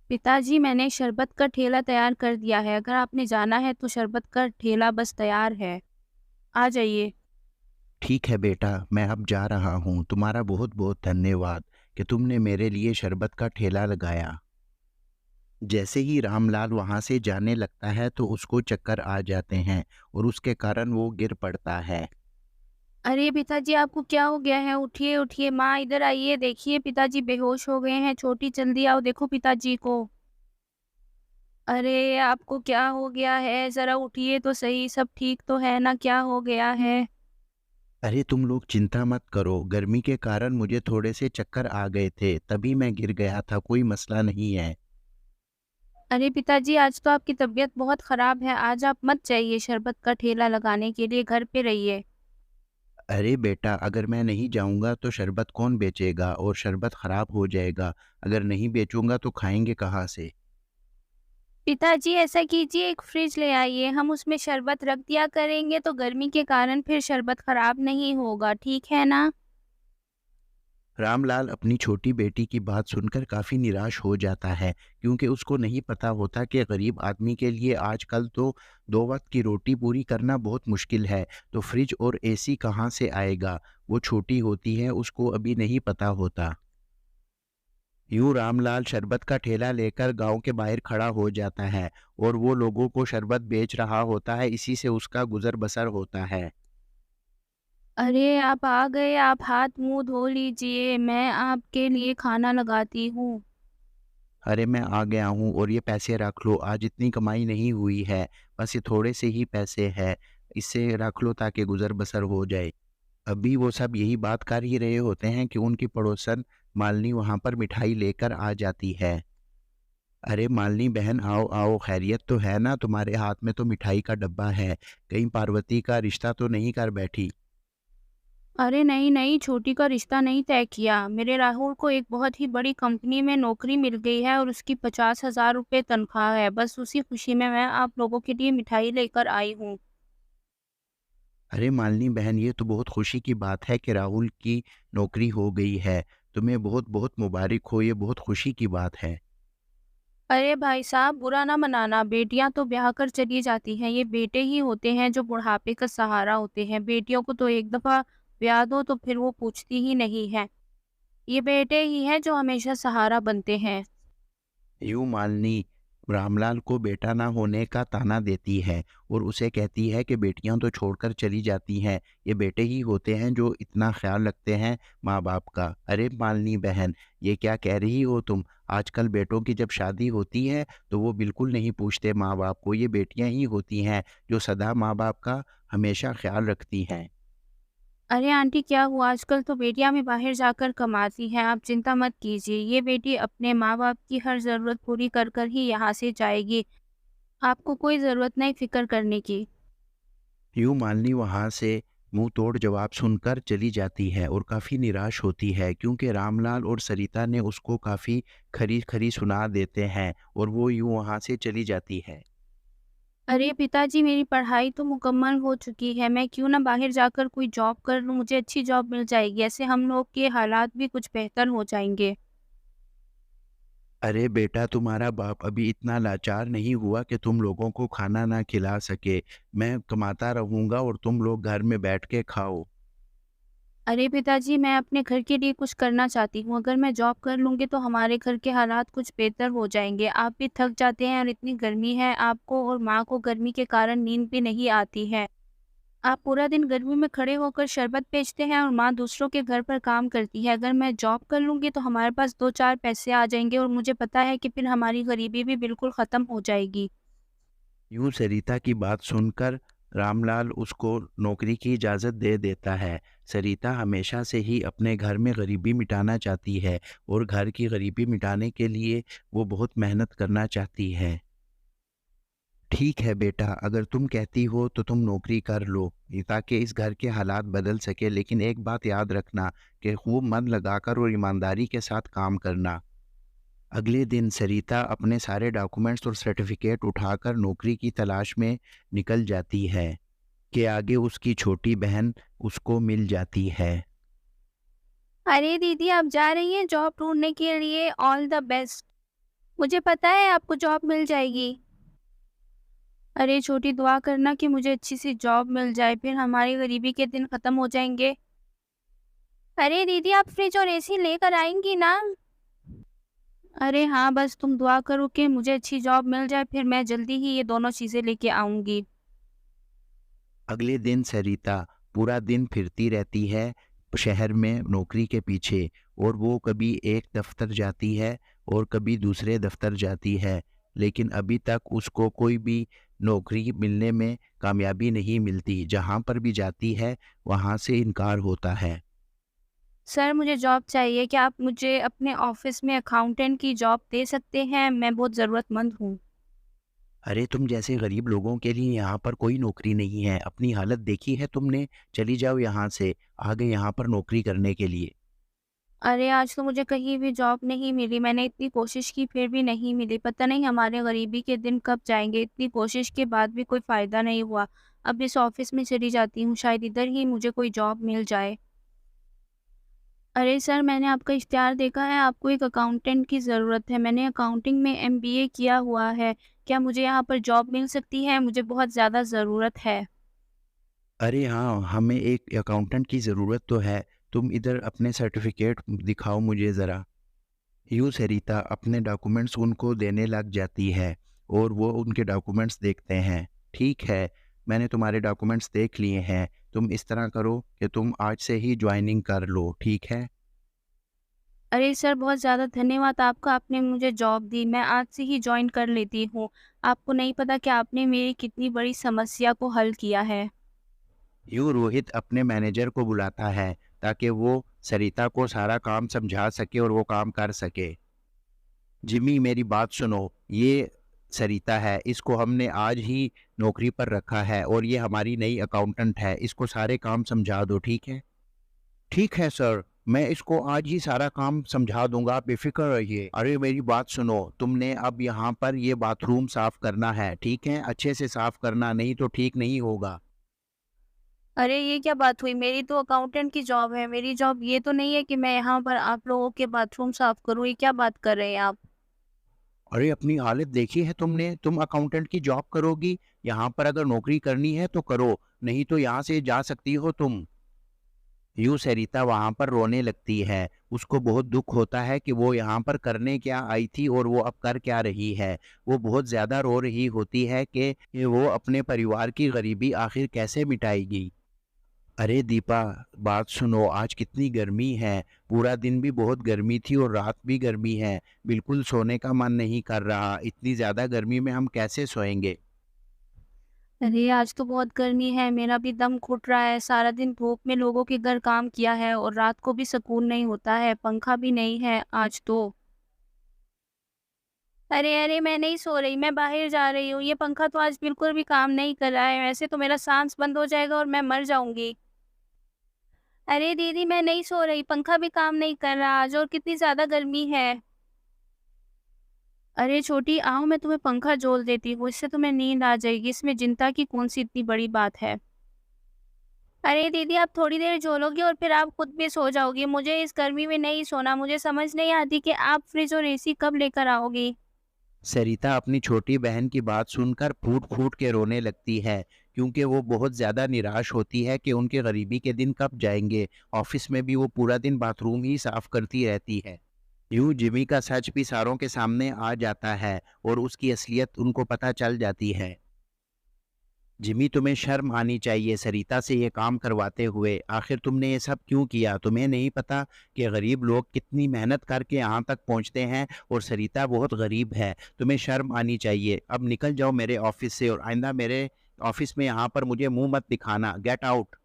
पिताजी, मैंने शरबत का ठेला तैयार कर दिया है। अगर आपने जाना है तो शरबत का ठेला बस तैयार है। आ जाइए। ठीक है बेटा, मैं अब जा रहा हूँ। तुम्हारा बहुत बहुत धन्यवाद कि तुमने मेरे लिए शरबत का ठेला लगाया। जैसे ही रामलाल वहाँ से जाने लगता है तो उसको चक्कर आ जाते हैं और उसके कारण वो गिर पड़ता है। अरे पिताजी, आपको क्या हो गया है? उठिए, उठिए। माँ इधर आइए, देखिए पिताजी बेहोश हो गए हैं। छोटी जल्दी आओ, देखो पिताजी को। अरे आपको क्या हो गया है? ज़रा उठिए तो सही, सब ठीक तो है ना? क्या हो गया है? अरे तुम लोग चिंता मत करो, गर्मी के कारण मुझे थोड़े से चक्कर आ गए थे, तभी मैं गिर गया था, कोई मसला नहीं है। अरे पिताजी, आज तो आपकी तबीयत बहुत ख़राब है। आज आप मत जाइए शरबत का ठेला लगाने के लिए, घर पे रहिए। अरे बेटा, अगर मैं नहीं जाऊँगा तो शरबत कौन बेचेगा और शरबत ख़राब हो जाएगा। अगर नहीं बेचूँगा तो खाएँगे कहाँ से? पिताजी, ऐसा कीजिए, एक फ्रिज ले आइए, हम उसमें शरबत रख दिया करेंगे तो गर्मी के कारण फिर शरबत खराब नहीं होगा, ठीक है ना? रामलाल अपनी छोटी बेटी की बात सुनकर काफ़ी निराश हो जाता है, क्योंकि उसको नहीं पता होता कि गरीब आदमी के लिए आजकल तो 2 वक़्त की रोटी पूरी करना बहुत मुश्किल है, तो फ्रिज और एसी कहाँ से आएगा? वो छोटी होती है, उसको अभी नहीं पता होता। यूँ रामलाल शरबत का ठेला लेकर गाँव के बाहर खड़ा हो जाता है और वो लोगों को शरबत बेच रहा होता है, इसी से उसका गुज़र-बसर होता है। अरे, आप आ गए, आप हाथ-मुँह धो लीजिए, मैं आपके लिए खाना लगाती हूँ। अरे मैं आ गया हूँ और ये पैसे रख लो, आज इतनी कमाई नहीं हुई है, बस ये थोड़े से ही पैसे हैं, इससे रख लो ताकि गुज़र बसर हो जाए। अभी वो सब यही बात कर ही रहे होते हैं कि उनकी पड़ोसन मालिनी वहाँ पर मिठाई लेकर आ जाती है। अरे मालिनी बहन, आओ आओ, खैरियत तो है ना? तुम्हारे हाथ में तो मिठाई का डब्बा है, कहीं पार्वती का रिश्ता तो नहीं कर बैठी? अरे नहीं, नहीं, छोटी का रिश्ता नहीं तय किया। मेरे राहुल को एक बहुत ही बड़ी कंपनी में नौकरी मिल गई है और उसकी 50,000 रुपए तनख्वाह है। बस उसी खुशी में मैं आप लोगों के लिए मिठाई लेकर आई हूँ। अरे मालिनी बहन, ये तो बहुत खुशी की बात है कि राहुल की नौकरी हो गई है। तुम्हें बहुत बहुत मुबारक हो, ये बहुत खुशी की बात है। अरे भाई साहब, बुरा ना मनाना, बेटियां तो ब्याह कर चली जाती हैं। ये बेटे ही होते हैं जो बुढ़ापे का सहारा होते हैं। बेटियों को तो एक दफा ब्याह दो तो फिर वो पूछती ही नहीं है। ये बेटे ही हैं जो हमेशा सहारा बनते हैं। यूँ मालिनी रामलाल को बेटा ना होने का ताना देती है और उसे कहती है कि बेटियां तो छोड़कर चली जाती हैं, ये बेटे ही होते हैं जो इतना ख्याल रखते हैं माँ बाप का। अरे मालिनी बहन, ये क्या कह रही हो तुम? आजकल बेटों की जब शादी होती है तो वो बिल्कुल नहीं पूछते माँ बाप को, ये बेटियां ही होती हैं जो सदा माँ बाप का हमेशा ख्याल रखती हैं। अरे आंटी, क्या हुआ? आजकल तो बेटियां भी बाहर जाकर कमाती हैं। आप चिंता मत कीजिए। ये बेटी अपने माँ बाप की हर ज़रूरत पूरी कर कर ही यहाँ से जाएगी। आपको कोई ज़रूरत नहीं फ़िक्र करने की। यूँ मालिनी वहाँ से मुंह तोड़ जवाब सुनकर चली जाती है और काफ़ी निराश होती है, क्योंकि रामलाल और सरिता ने उसको काफ़ी खरी खरी सुना देते हैं और वो यूँ वहाँ से चली जाती है। अरे पिताजी, मेरी पढ़ाई तो मुकम्मल हो चुकी है। मैं क्यों ना बाहर जाकर कोई जॉब कर लूँ, मुझे अच्छी जॉब मिल जाएगी। ऐसे हम लोग के हालात भी कुछ बेहतर हो जाएँगे। अरे बेटा, तुम्हारा बाप अभी इतना लाचार नहीं हुआ कि तुम लोगों को खाना ना खिला सके। मैं कमाता रहूँगा और तुम लोग घर में बैठ के खाओ। अरे पिताजी, मैं अपने घर के लिए कुछ करना चाहती हूँ। अगर मैं जॉब कर लूँगी तो हमारे घर के हालात कुछ बेहतर हो जाएँगे। आप भी थक जाते हैं और इतनी गर्मी है, आपको और माँ को गर्मी के कारण नींद भी नहीं आती है। आप पूरा दिन गर्मी में खड़े होकर शरबत बेचते हैं और माँ दूसरों के घर पर काम करती है। अगर मैं जॉब कर लूँगी तो हमारे पास 2-4 पैसे आ जाएँगे और मुझे पता है कि फिर हमारी गरीबी भी बिल्कुल ख़त्म हो जाएगी। यूँ सरिता की बात सुनकर रामलाल उसको नौकरी की इजाज़त दे देता है। सरिता हमेशा से ही अपने घर में गरीबी मिटाना चाहती है और घर की गरीबी मिटाने के लिए वो बहुत मेहनत करना चाहती है। ठीक है बेटा, अगर तुम कहती हो तो तुम नौकरी कर लो, ये ताकि इस घर के हालात बदल सके, लेकिन एक बात याद रखना कि खूब मन लगाकर और ईमानदारी के साथ काम करना। अगले दिन सरिता अपने सारे डॉक्यूमेंट्स और सर्टिफिकेट उठाकर नौकरी की तलाश में निकल जाती है कि आगे उसकी छोटी बहन उसको मिल जाती है। अरे दीदी, आप जा रही हैं जॉब ढूँढने के लिए? All the best. मुझे पता है आपको जॉब मिल जाएगी। अरे छोटी, दुआ करना कि मुझे अच्छी सी जॉब मिल जाए, फिर हमारी गरीबी के दिन खत्म हो जाएँगे। अरे दीदी, आप फ्रिज और एसी लेकर आएँगी ना? अरे हाँ, बस तुम दुआ करो कि मुझे अच्छी जॉब मिल जाए, फिर मैं जल्दी ही ये दोनों चीज़ें लेके आऊँगी। अगले दिन सरिता पूरा दिन फिरती रहती है शहर में नौकरी के पीछे, और वो कभी एक दफ्तर जाती है और कभी दूसरे दफ्तर जाती है, लेकिन अभी तक उसको कोई भी नौकरी मिलने में कामयाबी नहीं मिलती। जहाँ पर भी जाती है वहाँ से इनकार होता है। सर, मुझे जॉब चाहिए। क्या आप मुझे अपने ऑफ़िस में अकाउंटेंट की जॉब दे सकते हैं? मैं बहुत ज़रूरतमंद हूँ। अरे तुम जैसे गरीब लोगों के लिए यहाँ पर कोई नौकरी नहीं है। अपनी हालत देखी है तुमने? चली जाओ यहाँ से, आ गए यहाँ पर नौकरी करने के लिए। अरे, आज तो मुझे कहीं भी जॉब नहीं मिली। मैंने इतनी कोशिश की, फिर भी नहीं मिली। पता नहीं हमारे गरीबी के दिन कब जाएँगे। इतनी कोशिश के बाद भी कोई फ़ायदा नहीं हुआ। अब इस ऑफ़िस में चली जाती हूँ, शायद इधर ही मुझे कोई जॉब मिल जाए। अरे सर, मैंने आपका इश्तिहार देखा है, आपको एक अकाउंटेंट की ज़रूरत है। मैंने अकाउंटिंग में एमबीए किया हुआ है। क्या मुझे यहाँ पर जॉब मिल सकती है? मुझे बहुत ज़्यादा ज़रूरत है। अरे हाँ, हमें एक अकाउंटेंट की ज़रूरत तो है। तुम इधर अपने सर्टिफ़िकेट दिखाओ मुझे ज़रा। यूँ सरिता अपने डॉक्यूमेंट्स उनको देने लग जाती है और वो उनके डॉक्यूमेंट्स देखते हैं। ठीक है, मैंने तुम्हारे डॉक्यूमेंट्स देख लिए हैं। तुम इस तरह करो कि तुम आज से ही जॉइनिंग कर लो, ठीक है? अरे सर, बहुत ज़्यादा धन्यवाद आपका, आपने मुझे जॉब दी। मैं आज से ही जॉइन कर लेती हूँ। आपको नहीं पता कि आपने मेरी कितनी बड़ी समस्या को हल किया है। यूँ रोहित अपने मैनेजर को बुलाता है ताकि वो सरिता को सारा काम समझा सके और वो काम कर सके। जिमी मेरी बात सुनो, ये सरिता है, इसको हमने आज ही नौकरी पर रखा है और ये हमारी नई अकाउंटेंट है। इसको सारे काम समझा दो, ठीक है? ठीक है सर, मैं इसको आज ही सारा काम समझा दूंगा, आप बेफिक्र रहिए। अरे मेरी बात सुनो, तुमने अब यहाँ पर ये बाथरूम साफ करना है, ठीक है? अच्छे से साफ करना, नहीं तो ठीक नहीं होगा। अरे ये क्या बात हुई? मेरी तो अकाउंटेंट की जॉब है। मेरी जॉब ये तो नहीं है कि मैं यहाँ पर आप लोगों के बाथरूम साफ करूँ। ये क्या बात कर रहे हैं आप? अरे अपनी हालत देखी है तुमने? तुम अकाउंटेंट की जॉब करोगी? यहाँ पर अगर नौकरी करनी है तो करो, नहीं तो यहाँ से जा सकती हो तुम। यूँ सरिता वहाँ पर रोने लगती है। उसको बहुत दुख होता है कि वो यहाँ पर करने क्या आई थी और वो अब कर क्या रही है। वो बहुत ज़्यादा रो रही होती है कि वो अपने परिवार की गरीबी आखिर कैसे मिटाएगी। अरे दीपा, बात सुनो, आज कितनी गर्मी है। पूरा दिन भी बहुत गर्मी थी और रात भी गर्मी है। बिल्कुल सोने का मन नहीं कर रहा। इतनी ज़्यादा गर्मी में हम कैसे सोएंगे? अरे आज तो बहुत गर्मी है, मेरा भी दम घुट रहा है। सारा दिन धूप में लोगों के घर काम किया है और रात को भी सुकून नहीं होता है, पंखा भी नहीं है आज तो। अरे मैं नहीं सो रही, मैं बाहर जा रही हूँ। ये पंखा तो आज बिल्कुल भी काम नहीं कर रहा है, वैसे तो मेरा साँस बंद हो जाएगा और मैं मर जाऊँगी। अरे दीदी, मैं नहीं सो रही, पंखा भी काम नहीं कर रहा आज, और कितनी ज़्यादा गर्मी है। अरे छोटी, आओ मैं तुम्हें पंखा झोल देती हूँ, इससे तुम्हें नींद आ जाएगी। इसमें चिंता की कौन-सी इतनी बड़ी बात है। अरे दीदी, आप थोड़ी देर झोलोगी और फिर आप खुद भी सो जाओगी। मुझे इस गर्मी में नहीं सोना। मुझे समझ नहीं आती कि आप फ्रिज और एसी कब लेकर आओगी। सरिता अपनी छोटी बहन की बात सुनकर फूट-फूट के रोने लगती है, क्योंकि वो बहुत ज़्यादा निराश होती है कि उनके गरीबी के दिन कब जाएँगे। ऑफ़िस में भी वो पूरा दिन बाथरूम ही साफ़ करती रहती है। यूँ जिमी का सच भी सारों के सामने आ जाता है और उसकी असलियत उनको पता चल जाती है। जिमी, तुम्हें शर्म आनी चाहिए सरिता से ये काम करवाते हुए। आखिर तुमने ये सब क्यों किया? तुम्हें नहीं पता कि गरीब लोग कितनी मेहनत करके यहाँ तक पहुँचते हैं और सरिता बहुत गरीब है। तुम्हें शर्म आनी चाहिए। अब निकल जाओ मेरे ऑफिस से और आइंदा मेरे ऑफिस में यहाँ पर मुझे मुंह मत दिखाना। Get out.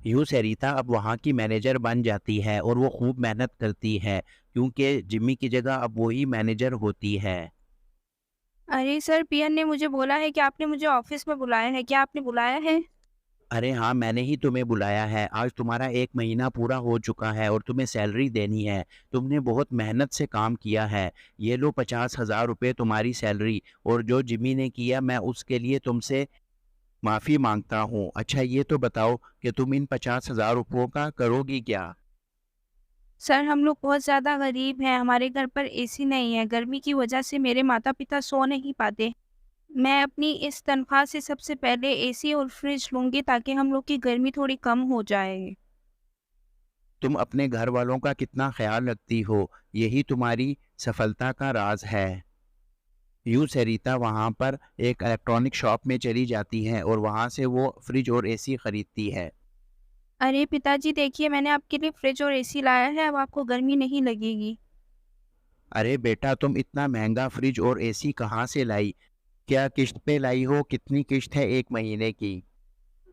यूँ सरिता अब वहाँ की मैनेजर बन जाती है और वो खूब मेहनत करती है, क्योंकि जिमी की जगह अब वही मैनेजर होती है। अरे सर, पीएन ने मुझे बोला है कि आपने मुझे ऑफिस में बुलाया है। क्या आपने बुलाया है? अरे हाँ, मैंने ही तुम्हें बुलाया है। आज तुम्हारा 1 महीना पूरा हो चुका है और तुम्हें सैलरी देनी है। तुमने बहुत मेहनत से काम किया है। ये लो 50,000 रुपये तुम्हारी सैलरी, और जो जिमी ने किया मैं उसके लिए तुमसे माफ़ी माँगता हूँ। अच्छा ये तो बताओ कि तुम इन 50,000 रुपयों का करोगी क्या? सर हम लोग बहुत ज़्यादा गरीब हैं, हमारे घर पर एसी नहीं है, गर्मी की वजह से मेरे माता-पिता सो नहीं पाते। मैं अपनी इस तनख्वाह से सबसे पहले एसी और फ्रिज लूँगी ताकि हम लोग की गर्मी थोड़ी कम हो जाए। तुम अपने घर वालों का कितना ख्याल रखती हो, यही तुम्हारी सफलता का राज है। यूँ सरिता वहाँ पर एक इलेक्ट्रॉनिक शॉप में चली जाती है और वहाँ से वो फ्रिज और एसी खरीदती है। अरे पिताजी देखिए मैंने आपके लिए फ्रिज और एसी लाया है, अब आपको गर्मी नहीं लगेगी। अरे बेटा, तुम इतना महंगा फ्रिज और एसी कहाँ से लाई? क्या किश्त पे लाई हो? कितनी किश्त है एक महीने की?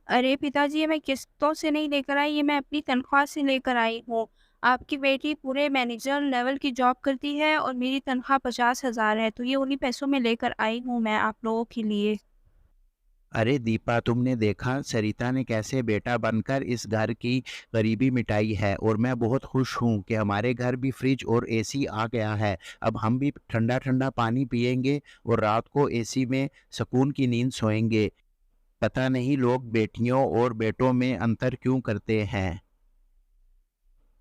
अरे पिताजी ये मैं किस्तों से नहीं लेकर आई, ये मैं अपनी तनख्वाह से लेकर आई हूँ। आपकी बेटी पूरे मैनेजर लेवल की जॉब करती है और मेरी तनख्वाह 50,000 है, तो ये उन्हीं पैसों में लेकर आई हूँ मैं आप लोगों के लिए। अरे दीपा, तुमने देखा सरिता ने कैसे बेटा बनकर इस घर की गरीबी मिटाई है, और मैं बहुत खुश हूँ कि हमारे घर भी फ्रिज और एसी आ गया है। अब हम भी ठंडा ठंडा पानी पिएंगे और रात को एसी में सुकून की नींद सोएंगे। पता नहीं लोग बेटियों और बेटों में अंतर क्यों करते हैं।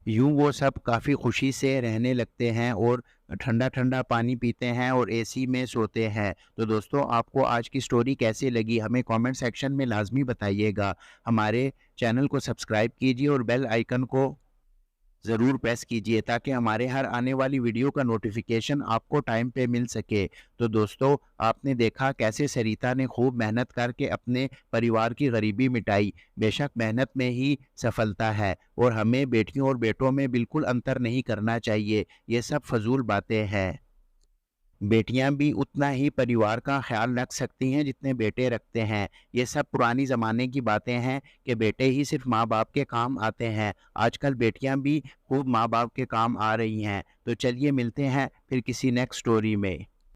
यूँ वो सब काफ़ी खुशी से रहने लगते हैं और ठंडा ठंडा पानी पीते हैं और एसी में सोते हैं। तो दोस्तों, आपको आज की स्टोरी कैसी लगी हमें कमेंट सेक्शन में लाजमी बताइएगा। हमारे चैनल को सब्सक्राइब कीजिए और बेल आइकन को ज़रूर प्रेस कीजिए ताकि हमारे हर आने वाली वीडियो का नोटिफिकेशन आपको टाइम पे मिल सके। तो दोस्तों, आपने देखा कैसे सरिता ने खूब मेहनत करके अपने परिवार की गरीबी मिटाई। बेशक मेहनत में ही सफलता है और हमें बेटियों और बेटों में बिल्कुल अंतर नहीं करना चाहिए। ये सब फजूल बातें हैं। बेटियां भी उतना ही परिवार का ख्याल रख सकती हैं जितने बेटे रखते हैं। ये सब पुरानी ज़माने की बातें हैं कि बेटे ही सिर्फ माँ बाप के काम आते हैं। आजकल बेटियां भी खूब माँ बाप के काम आ रही हैं। तो चलिए मिलते हैं फिर किसी नेक्स्ट स्टोरी में।